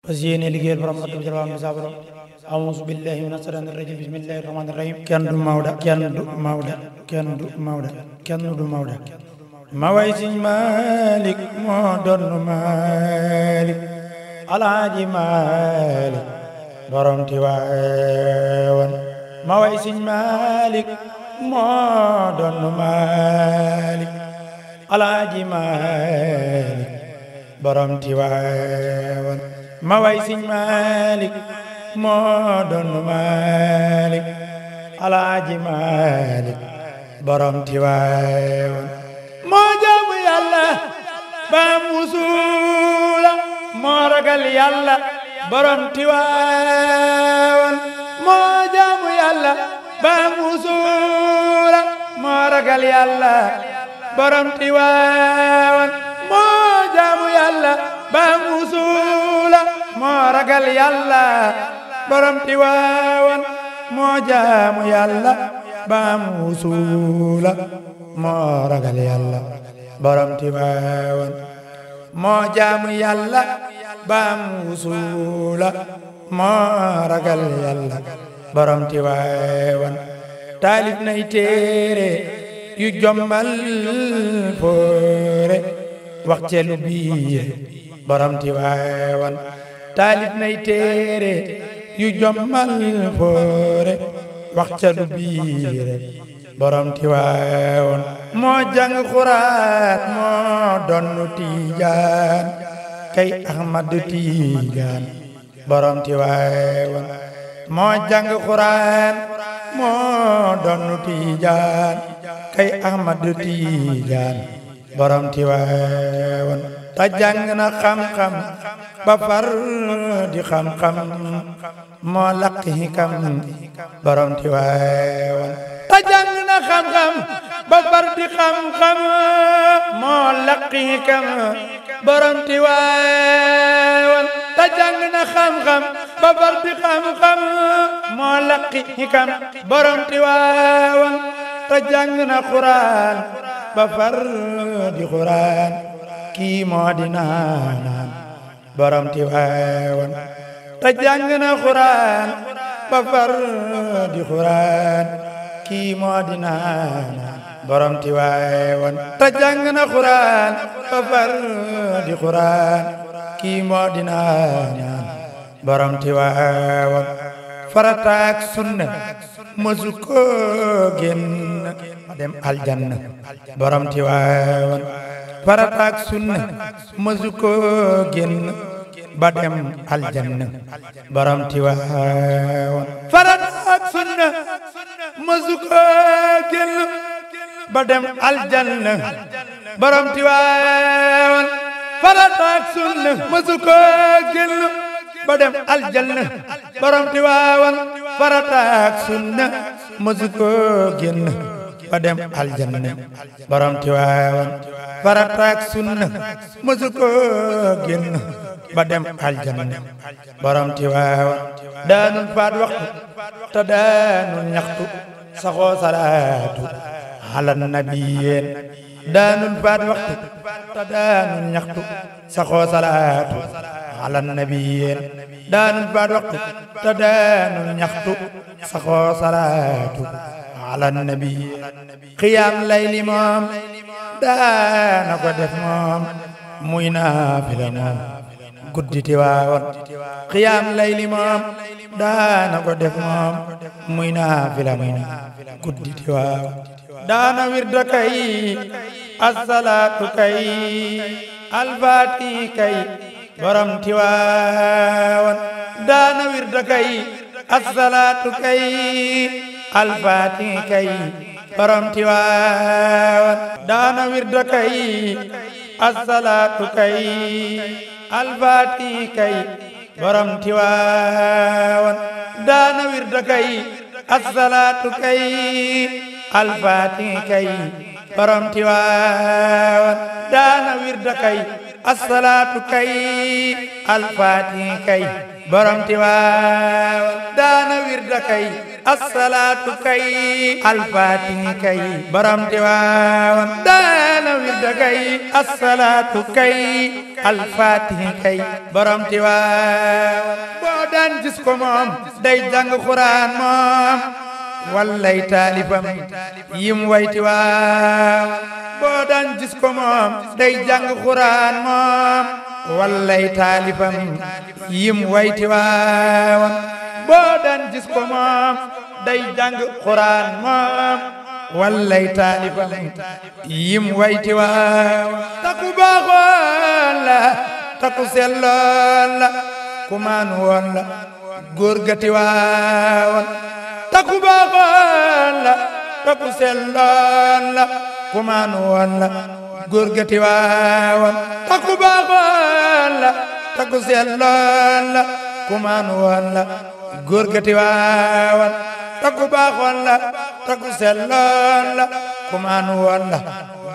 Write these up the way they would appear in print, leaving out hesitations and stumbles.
فزيني لغير برمضة بجلوان بزابرو أعوذ بالله من الشيطان الرجيم بسم الله الرحمن الرحيم كان دو مودا مويس مالك مودن مالك الحاج مالك borom Tiwaawan maway Sëñ Malik moo doon Malik alaaji Malik borom Tiwaawan maway Sëñ Malik moo doon Malik alaaji Malik borom Tiwaawan moo jaamu Yàlla ba musula moo ragal Yàlla borom Tiwaawan moo jaamu Yàlla ba musula moo ragal Yàlla borom Tiwaawan moo jaamu Yàlla ba musula moo ragal Yàlla borom Tiwaawan moo jaamu Yàlla ba musula moo ragal Yàlla borom Tiwaawan moo jaamu Yàlla baam wusula moo ragal Yàlla borom Tiwaawan taalif nay téere yu jommal foore wax ca lu biir borom Tiwaawan taalif nay téere yu jommal foore wax ca lu biir borom Tiwaawan moo jàng Quraan moo donnu Tijaan kay Ahmad Tijaan borom Tiwaawan moo jàng Quraan moo donnu Tijaan kay Ahmad Tijaan borom Tiwaawan ta jàng na xam-xam ba far di xam-xam moo laq hikam borom Tiwaawan ta jàng na xam-xam ba far di xam-xam moo laq hikam borom Tiwaawan ta jàng na xam-xam ba far di xam-xam moo laqi hikam borom Tiwaawan ta jàng na Quraan ba far di Quraan kii moo di naanaan borom Tiwaawan ta jàng na Quraan ba far di Quraan kii moo di naanaan borom Tiwaawan ta jàng na Quraan ba far di Quraan kii moo di naanaan borom Tiwaawan farataak sunna mësu ko génn ba dem aljanna borom Tiwaawan farataak sunna mësu ko génn ba dem aljanna borom Tiwaawan farataak sunna mësu ko génn ba dem aljanna borom Tiwaawan farataak sunna mësu ko génn ba dem aljanna borom Tiwaawan farataak sunna mësu ko génn ba dem aljanna borom Tiwaawan farataak sunna mësu ko génn ba dem aljanna borom Tiwaawan daanul faat waxtu te daanul ñaxtu saxoo salaatu ala nabiyeen daanul faat waxtu te daanul ñaxtu saxoo salaatu ala nabiyeen daanul faat waxtu te daanul ñaxtu saxoo salaatu ala nabiyeen xiyaam layli moom daana ko def moom muy naafila moom guddi Tiwaawan xiyaam layli moom daana ko def moom muy naafila moom guddi Tiwaawan daana wirda kay assalaatu kay alfaati kay borom Tiwaawan daana wirda kay assalaatu kay alfaati kay borom Tiwaawan daana wirda kay assalaatu kay alfaati kay borom Tiwaawan daana wirda kay assalaatu kay alfaati kay borom Tiwaawan daana wirda kay asalaatu kay alfaati kay borom Tiwaawan daana wirda kay asalaatu kay alfaati kay borom Tiwaawan daana wirda kay asalaatu kay alfaati kay borom Tiwaawan boo daan gis ko moom day jàng Quraan moom wallay taalifam yim way Tiwaawan boo daan gis ko moom day jàng Quraan moom wallay taalifam yim way Tiwaawan boo daan gis ko moom day jàng Quraan moom wallay taalifam yim way Tiwaawan taku baaxoon la taku selloon la ku maan woon la góor ga Tiwaawan taku baaxoon la taku selloon la ku maan woon la góor ga Tiwaawan taku baaxoon la taku selloon la ku maan woon la góor ga Tiwaawan taku baaxoon la taku selloon la ku maan woon la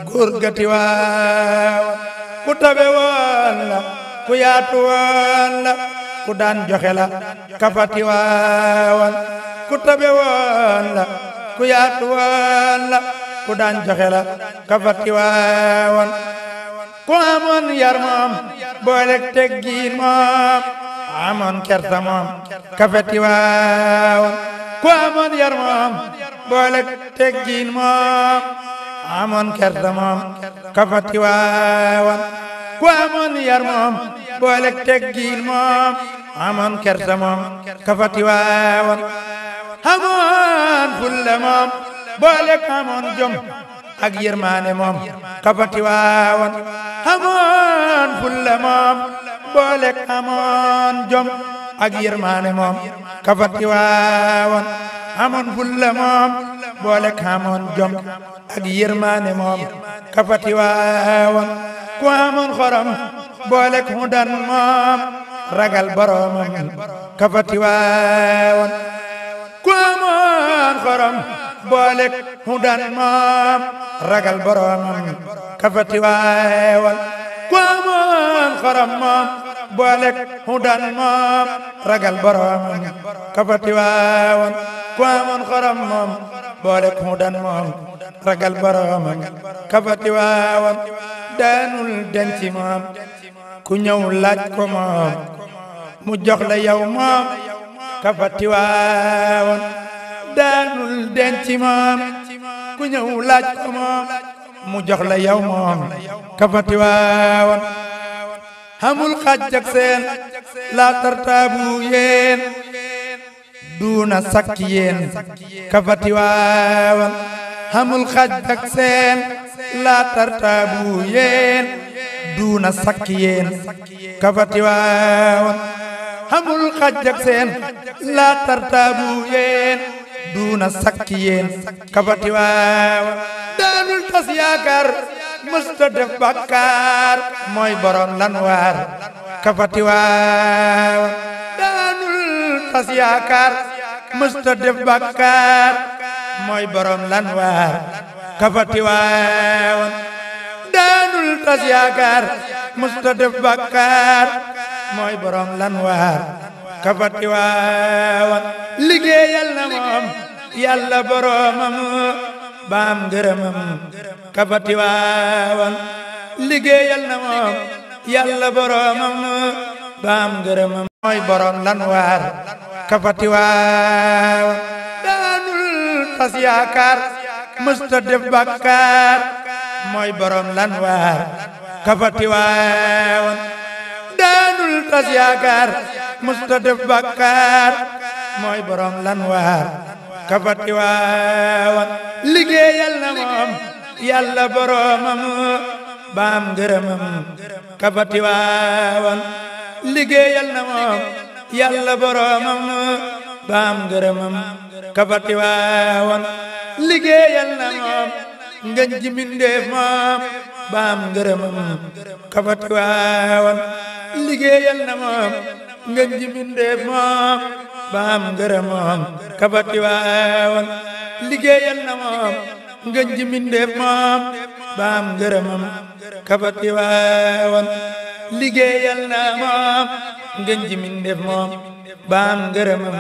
góor ga Tiwaawan ku tabe woon la ku yaatu woon la ku daan joxe la kafa Tiwaawan ku tabe woon la ku yaatu woon la ku daan joxe la kafa Tiwaawan ku amoon yar moom boolek teggiin moom amoon kersa moom kafa Tiwaawan ku amoon yar moom boolek teggiin moom amoon kersa moom kafa Tiwaawan ku amoon yar moom boolek teggiin moom amoon kersa moom kafa Tiwaawan amoon fulla moom boolek amoon jom ak yërmaane moom kafa Tiwaawan amoon fulla moom boolek amoon jom ak yërmaane moom kafa Tiwaawan amoon fulla moom boolek amoon jom ak yërmaane moom kafa Tiwaawan ku amoon xorom boolek hudan moom ragal boromam kafa Tiwaawan ku amoon xorom boolek hudan moom ragal boromam kafa Tiwaawan ku amoon xorom moom boolek hudan moom ragal boromam kafa Tiwaawan ku amoon xorom moom boolek hudan moom ragal boromam kafa Tiwaawan daanul denc moom ku ñëw laaj ko moom mu jox la yow moom kafa Tiwaawan daanul denc moom ku ñëw laaj ko moom mu jox la yow moom kafa Tiwaawan amul xaj ak seen la tartaabu yéen duuna sakk yéen kafa Tiwaawan amul xaj ak seen la tartaabu yéen duuna sakk yéen kafa Tiwaawan amul xaj ak seen la tartaabu yéen duuna sakk yéen kafa Tiwaawan daanul tas yaakaar mësta def bàkkaar mooy borom lanwaar kafa Tiwaawan daanul tas yaakaar mësta def bàkkaar mooy borom lanwaar kafa Tiwaawan daanul tas yaakaar mësta def bàkkaar mooy borom lanwaar kafa Tiwaawan liggéeyal na moom yàlla boromam baam ngërëmam kafa Tiwaawan liggéeyal na moom yàlla boromam baam ngërëmam mooy borom lanwaar kafa Tiwaawan daanul tas yaakaar mësta def bàkkaar mooy borom lanwaar kafa Tiwaawan daanul tas yaakaar mësta def bàkkaar mooy borom lanwaar kafa Tiwaawan liggéeyal na moom yàlla boromam baam ngërëmam kafa Tiwaawan liggéeyal na moom yàlla boromam baam ngërëmam kafa Tiwaawan liggéeyal na moom ngeen ji mindeef moom baam ngërëmam kafa Tiwaawan liggéeyal na moom ngeen ji mindeef moom baam ngërëmam kafa Tiwaawan liggéeyal na moom ngeen ji mindeef moom baam ngërëmam kafa Tiwaawan liggéeyal na moom ngeen ji mindeef moom baam ngërëmam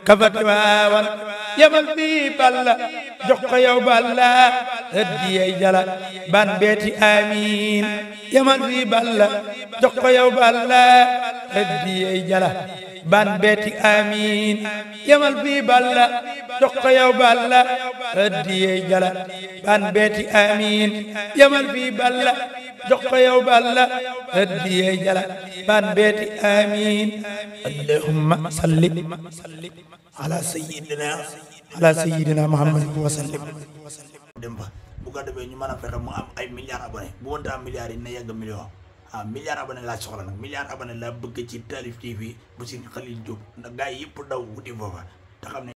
kafati waawan yamal fii balla jox ko yow balla hëddiyey jala ban beeti amiin yamal fii balla jox ko yow balla hëddiyey jala ban beeti amiin yamal fii balla jox ko yow balla hëddiyey jala ban beeti amiin yamal fii balla jox ko yow balla hëddiyey jala ban beeti amiin allahumma salli ala sayyidina muhammad wa sallim dem ba bu ko defee ñu mën a fexe mu am ay milliards abonnés bu mënta am milliards yi na yegg million milliards abonnés laa soxla nag milliards abonnés laa bëgg ci Taalif TV bu Sëriñ Xalil Jóob ndax gars yi yëpp daw wuti foofa te xam ne